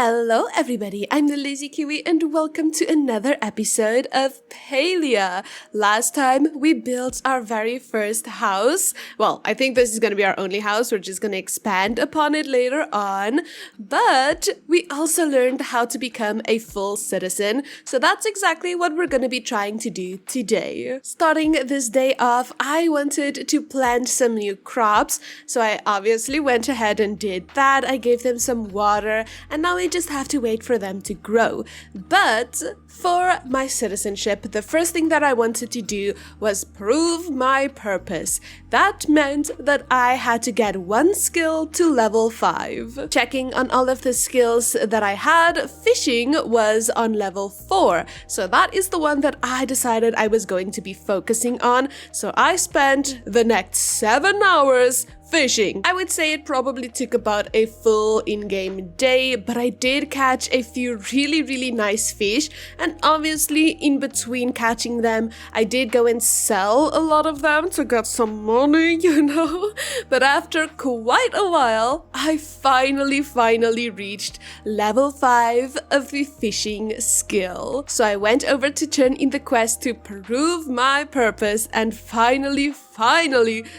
Hello everybody, I'm the Lazy Kiwi and welcome to another episode of Palia. Last time we built our very first house. Well, I think this is going to be our only house. We're just going to expand upon it later on. But we also learned how to become a full citizen. So that's exactly what we're going to be trying to do today. Starting this day off, I wanted to plant some new crops. So I obviously went ahead and did that. I gave them some water and now we just have to wait for them to grow. But for my citizenship, the first thing that I wanted to do was prove my purpose. That meant that I had to get one skill to level 5. Checking on all of the skills that I had, fishing was on level 4. So that is the one that I decided I was going to be focusing on. So I spent the next 7 hours fishing. I would say it probably took about a full in-game day, but I did catch a few really nice fish, and obviously in between catching them, I did go and sell a lot of them to get some money, But after quite a while, I finally reached level 5 of the fishing skill. So I went over to turn in the quest to prove my purpose, and finally,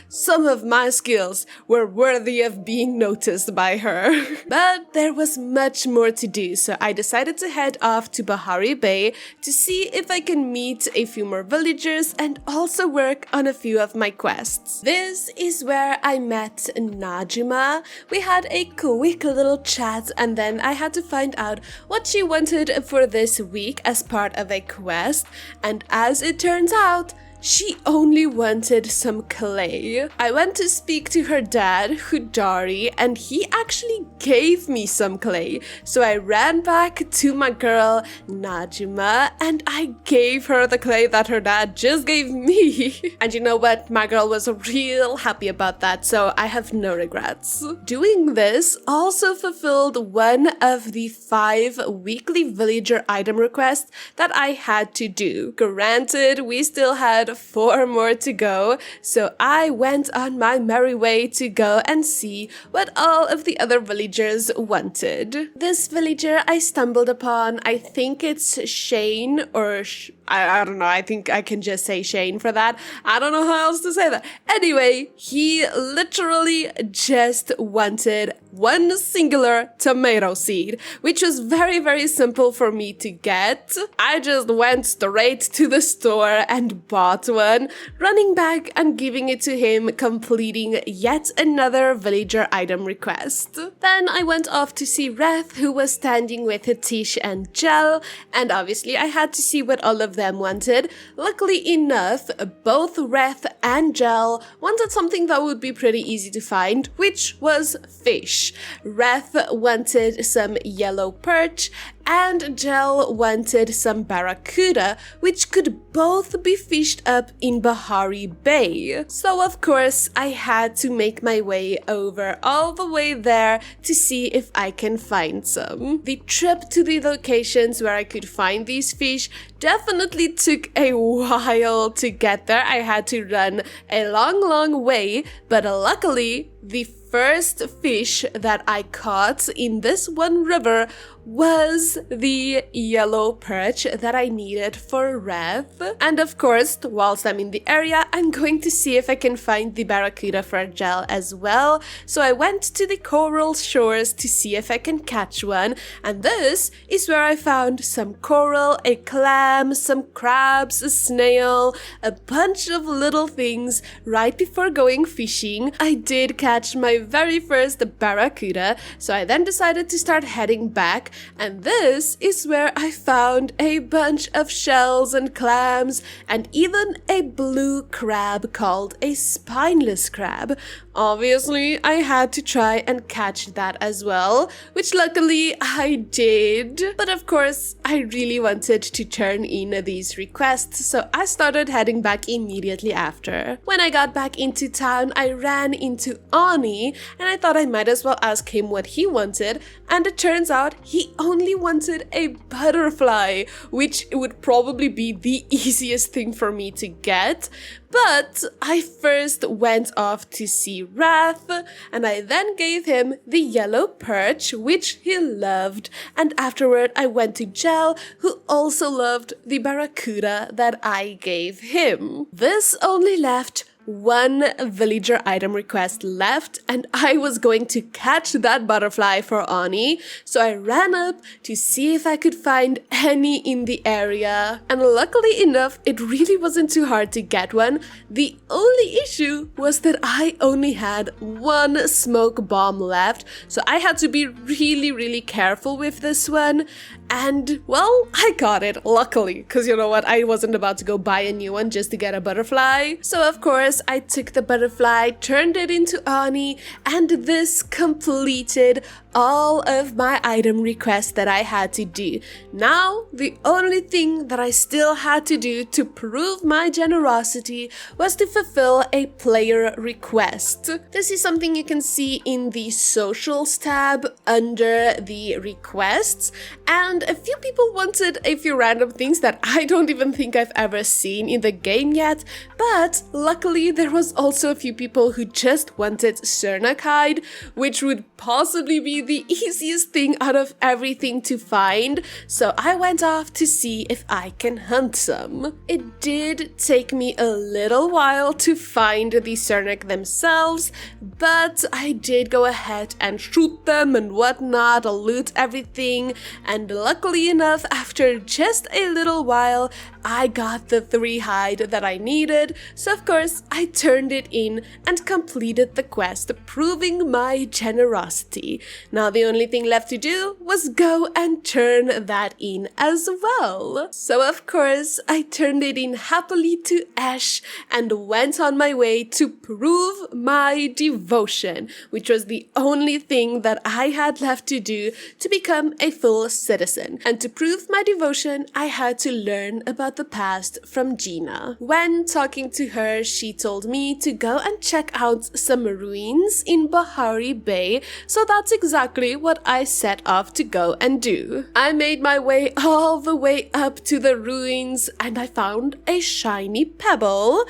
some of my skills were worthy of being noticed by her. But there was much more to do, so I decided to head off to Bahari Bay to see if I can meet a few more villagers and also work on a few of my quests. This is where I met Najima. We had a quick little chat and then I had to find out what she wanted for this week as part of a quest, and as it turns out, she only wanted some clay. I went to speak to her dad, Hudari, and he actually gave me some clay. So I ran back to my girl, Najima, and I gave her the clay that her dad just gave me. And you know what? My girl was real happy about that, so I have no regrets. Doing this also fulfilled one of the 5 weekly villager item requests that I had to do. Granted, we still had 4 more to go, so I went on my merry way to go and see what all of the other villagers wanted. This villager I stumbled upon, I think it's Shane, or I don't know, I think I can just say Shane for that. I don't know how else to say that. Anyway, he literally just wanted one singular tomato seed, which was very simple for me to get. I just went straight to the store and bought one, running back and giving it to him, completing yet another villager item request. Then I went off to see Reth, who was standing with Tish and Jel, and obviously I had to see what all of them wanted. Luckily enough, both Reth and Jel wanted something that would be pretty easy to find, which was fish. Reth wanted some yellow perch, and Jel wanted some barracuda, which could both be fished up in Bahari Bay. So of course, I had to make my way over all the way there to see if I can find some. The trip to the locations where I could find these fish definitely took a while to get there. I had to run a long way, but luckily, the first fish that I caught in this one river was the yellow perch that I needed for Rev. And of course, whilst I'm in the area, I'm going to see if I can find the barracuda for Gel as well. So I went to the coral shores to see if I can catch one. And this is where I found some coral, a clam, some crabs, a snail, a bunch of little things right before going fishing. I did catch my very first barracuda, so I then decided to start heading back, and this is where I found a bunch of shells and clams and even a blue crab called a spineless crab. Obviously, I had to try and catch that as well, which luckily I did. But of course, I really wanted to turn in these requests, so I started heading back immediately after. When I got back into town, I ran into Ani, and I thought I might as well ask him what he wanted, and it turns out he only wanted a butterfly, which would probably be the easiest thing for me to get. But I first went off to see Wrath, and I then gave him the yellow perch, which he loved, and afterward I went to Gel, who also loved the barracuda that I gave him. This only left one villager item request left, and I was going to catch that butterfly for Ani, so I ran up to see if I could find any in the area, and luckily enough it really wasn't too hard to get one. The only issue was that I only had one smoke bomb left, so I had to be really careful with this one. And, well, I got it, luckily, because you know what, I wasn't about to go buy a new one just to get a butterfly. So, of course, I took the butterfly, turned it into Ani, and this completed all of my item requests that I had to do. Now, the only thing that I still had to do to prove my generosity was to fulfill a player request. This is something you can see in the socials tab under the requests, and a few people wanted a few random things that I don't even think I've ever seen in the game yet, but luckily there was also a few people who just wanted Cernak hide, which would possibly be the easiest thing out of everything to find, so I went off to see if I can hunt some. It did take me a little while to find the Cernak themselves, but I did go ahead and shoot them and whatnot, loot everything, and luckily enough, after just a little while, I got the 3 hide that I needed, so of course I turned it in and completed the quest, proving my generosity. Now the only thing left to do was go and turn that in as well. So of course I turned it in happily to Ash and went on my way to prove my devotion, which was the only thing that I had left to do to become a full citizen. And to prove my devotion, I had to learn about the past from Gina. When talking to her, she told me to go and check out some ruins in Bahari Bay, so that's exactly what I set off to go and do. I made my way all the way up to the ruins and I found a shiny pebble,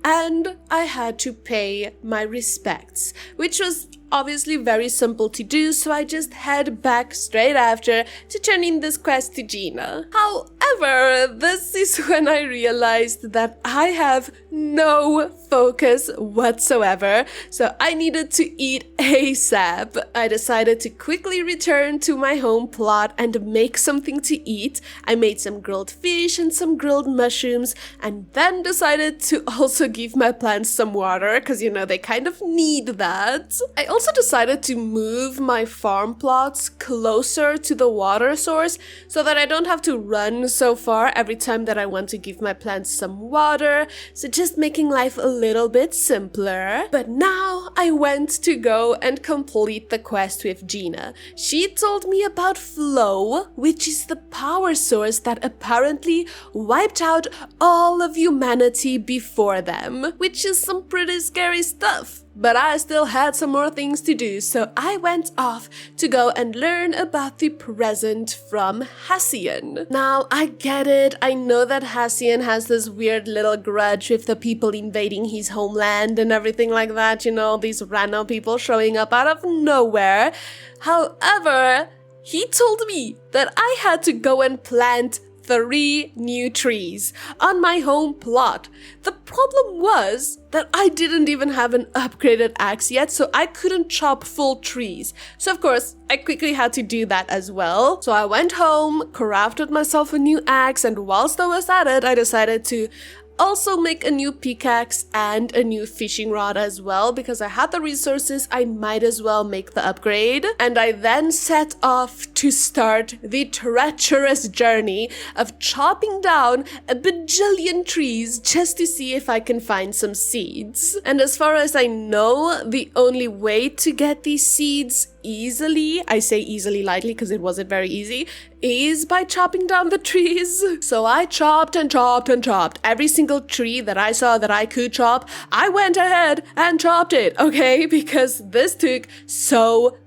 and I had to pay my respects, which was obviously very simple to do, so I just head back straight after to turn in this quest to Gina. However, this is when I realized that I have no focus whatsoever, so I needed to eat ASAP. I decided to quickly return to my home plot and make something to eat. I made some grilled fish and some grilled mushrooms, and then decided to also give my plants some water, because you know, they kind of need that. I also decided to move my farm plots closer to the water source so that I don't have to run so far every time that I want to give my plants some water, so just making life a little bit simpler. But now I went to go and complete the quest with Gina. She told me about Flow, which is the power source that apparently wiped out all of humanity before them, which is some pretty scary stuff. But I still had some more things to do, so I went off to go and learn about the present from Hassian. Now, I get it. I know that Hassian has this weird little grudge with the people invading his homeland and everything like that, you know, these random people showing up out of nowhere. However, he told me that I had to go and plant 3 new trees on my home plot. The problem was that I didn't even have an upgraded axe yet, so I couldn't chop full trees. So of course, I quickly had to do that as well. So I went home, crafted myself a new axe, and whilst I was at it, I decided to also make a new pickaxe and a new fishing rod as well, because I had the resources. I might as well make the upgrade. And I then set off to start the treacherous journey of chopping down a bajillion trees just to see if I can find some seeds. And as far as I know, the only way to get these seeds easily, I say easily lightly because it wasn't very easy, is by chopping down the trees. So I chopped and chopped and chopped. Every single tree that I saw that I could chop, I went ahead and chopped it, okay? Because this took so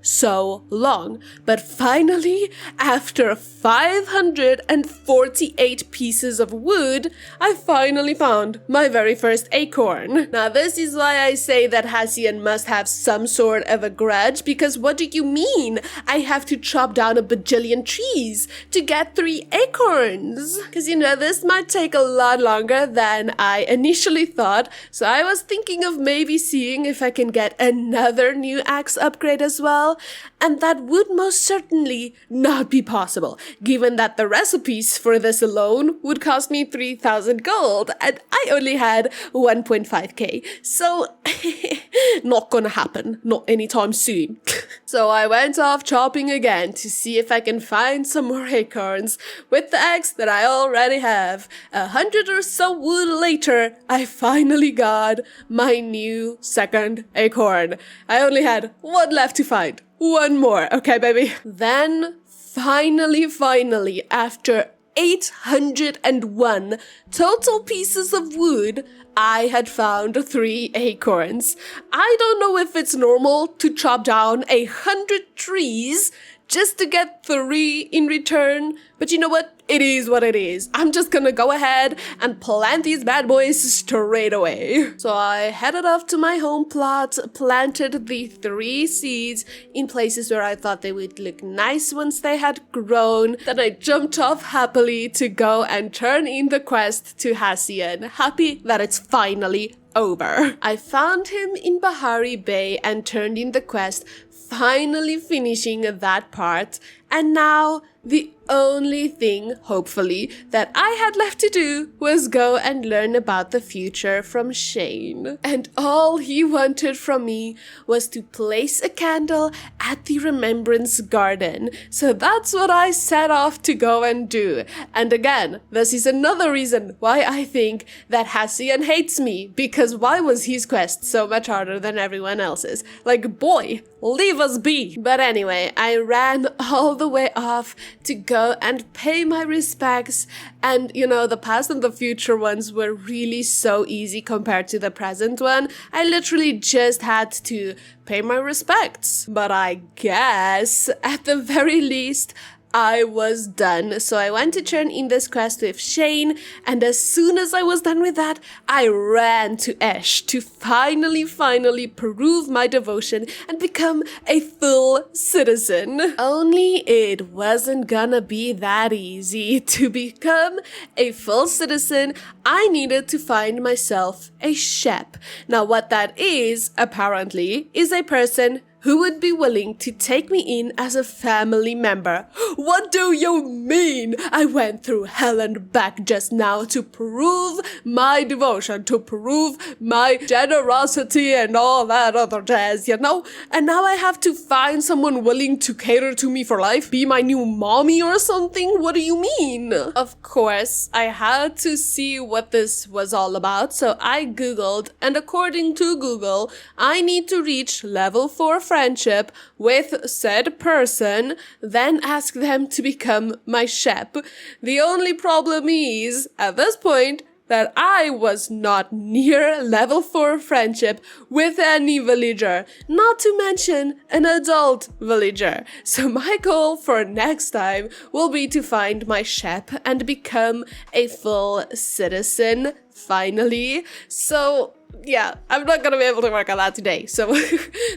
long. But finally, after 548 pieces of wood, I finally found my very first acorn. Now this is why I say that Hassian must have some sort of a grudge, because what do you mean? I have to chop down a bajillion trees to get 3 acorns. Because this might take a lot longer than I initially thought. So I was thinking of maybe seeing if I can get another new axe upgrade as well. And that would most certainly not be possible, given that the recipes for this alone would cost me 3,000 gold, and I only had 1.5k. So, not gonna happen, not anytime soon. So I went off chopping again to see if I can find some more acorns with the axe that I already have. 100 or so wood later, I finally got my new second acorn. I only had one left to find. One more, okay, baby? Then, finally, after 801 total pieces of wood, I had found 3 acorns. I don't know if it's normal to chop down 100 trees just to get 3 in return, but you know what? It is what it is. I'm just gonna go ahead and plant these bad boys straight away. So I headed off to my home plot, planted the 3 seeds in places where I thought they would look nice once they had grown. Then I jumped off happily to go and turn in the quest to Hassian, happy that it's finally over. I found him in Bahari Bay and turned in the quest, finally finishing that part, and now the only thing, hopefully, that I had left to do was go and learn about the future from Shane. And all he wanted from me was to place a candle at the Remembrance Garden. So that's what I set off to go and do. And again, this is another reason why I think that Hassian hates me, because why was his quest so much harder than everyone else's? Like, boy, leave us be. But anyway, I ran all the way off to go and pay my respects, and the past and the future ones were really so easy compared to the present one. I literally just had to pay my respects, but I guess at the very least I was done. So I went to turn in this quest with Shane, and as soon as I was done with that, I ran to Esh to finally prove my devotion and become a full citizen. Only it wasn't gonna be that easy. To become a full citizen, I needed to find myself a shep. Now what that is, apparently, is a person who would be willing to take me in as a family member. What do you mean? I went through hell and back just now to prove my devotion, to prove my generosity and all that other jazz, And now I have to find someone willing to cater to me for life, be my new mommy or something? What do you mean? Of course, I had to see what this was all about, so I googled, and according to Google, I need to reach level 4 friendship with said person, then ask them to become my shep. The only problem is, at this point, that I was not near level 4 friendship with any villager, not to mention an adult villager. So my goal for next time will be to find my shep and become a full citizen, finally. So yeah, I'm not gonna be able to work on that today, so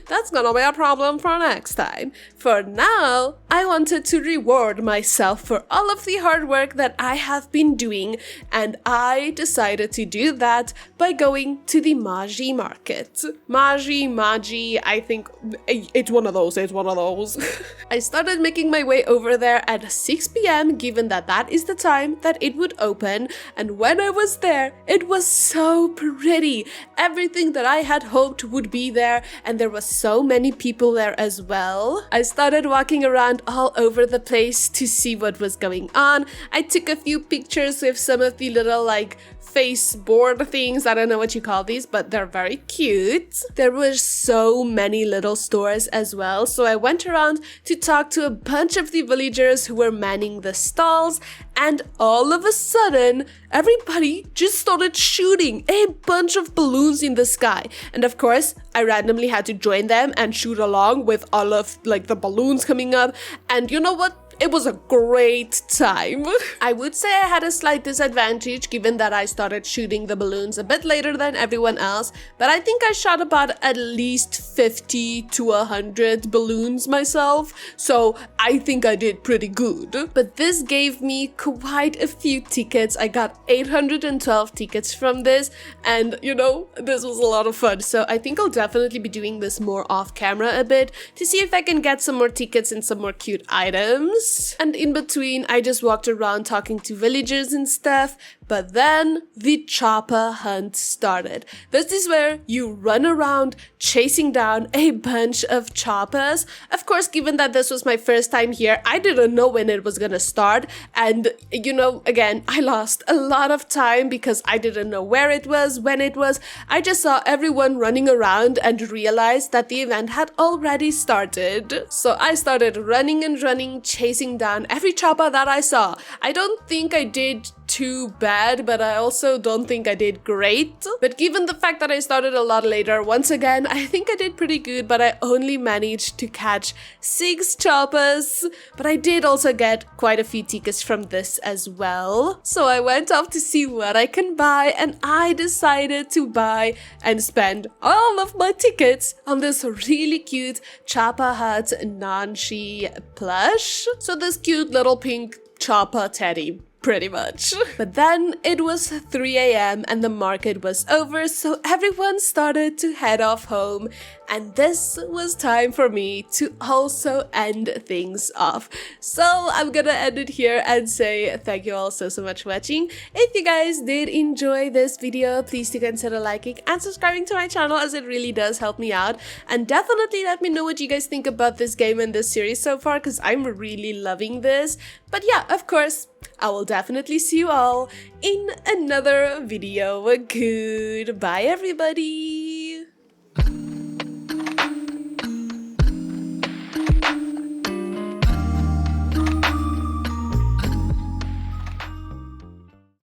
that's gonna be a problem for next time. For now, I wanted to reward myself for all of the hard work that I have been doing, and I decided to do that by going to the Maji market. Maji, I think it's one of those, I started making my way over there at 6 p.m, given that that is the time that it would open, and when I was there, it was so pretty. Everything that I had hoped would be there, and there was so many people there as well. I started walking around all over the place to see what was going on. I took a few pictures with some of the little face board things. I don't know what you call these, but they're very cute. There were so many little stores as well, so I went around to talk to a bunch of the villagers who were manning the stalls, and all of a sudden, everybody just started shooting a bunch of balloons in the sky. And of course, I randomly had to join them and shoot along with all of like the balloons coming up. And you know what? It was a great time. I would say I had a slight disadvantage given that I started shooting the balloons a bit later than everyone else, but I think I shot about at least 50 to 100 balloons myself, so I think I did pretty good. But this gave me quite a few tickets. I got 812 tickets from this, and you know, this was a lot of fun, so I think I'll definitely be doing this more off camera a bit to see if I can get some more tickets and some more cute items. And in between, I just walked around talking to villagers and stuff. But then the chopper hunt started. This is where you run around chasing down a bunch of choppers. Of course, given that this was my first time here, I didn't know when it was gonna start. And you know, again, I lost a lot of time because I didn't know where it was, when it was. I just saw everyone running around and realized that the event had already started. So I started running and running, chasing down every chopper that I saw. I don't think I did too bad, but I also don't think I did great. But given the fact that I started a lot later, once again, I think I did pretty good, but I only managed to catch 6 choppers. But I did also get quite a few tickets from this as well. So I went off to see what I can buy, and I decided to buy and spend all of my tickets on this really cute Chopper Hut Nanshi plush. So this cute little pink chopper teddy. Pretty much. But then it was 3 a.m. and the market was over, so everyone started to head off home, and this was time for me to also end things off. So I'm gonna end it here and say thank you all so much for watching. If you guys did enjoy this video, please do consider liking and subscribing to my channel, as it really does help me out. And definitely let me know what you guys think about this game and this series so far, because I'm really loving this. But yeah, of course, I will definitely see you all in another video. Goodbye, everybody!